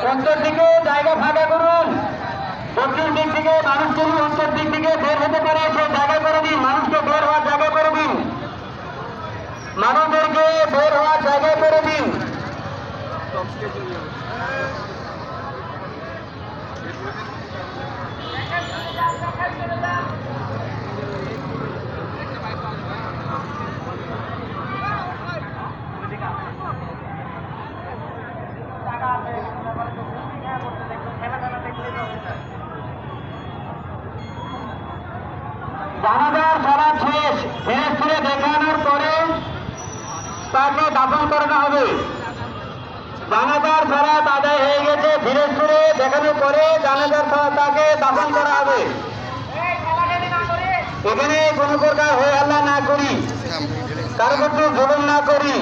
উত্তর দিকে জায়গা ফাঁকা করুন। দক্ষিণ দিক থেকে মানুষ যদি উত্তর দিক থেকে বের হতে পারে সে জায়গা করে দিন। মানুষকে বের হওয়ার জায়গা করে দিন। মানুষদেরকে বের হওয়ার জায়গায় করে দিন। জানাজার সারা শেষ ধীরে ধীরে দেখানোর পরে তাকে দাফন করানো হবে। জানাজার সারা আদায় হয়ে গেছে, ধীরে ধীরে দেখানোর পরে জানাজার সারা তাকে দাফন করা হবে। এখানে কোনো প্রকার হয়ে হাল্লা না করি, কারো প্রতি জুলুম না করি।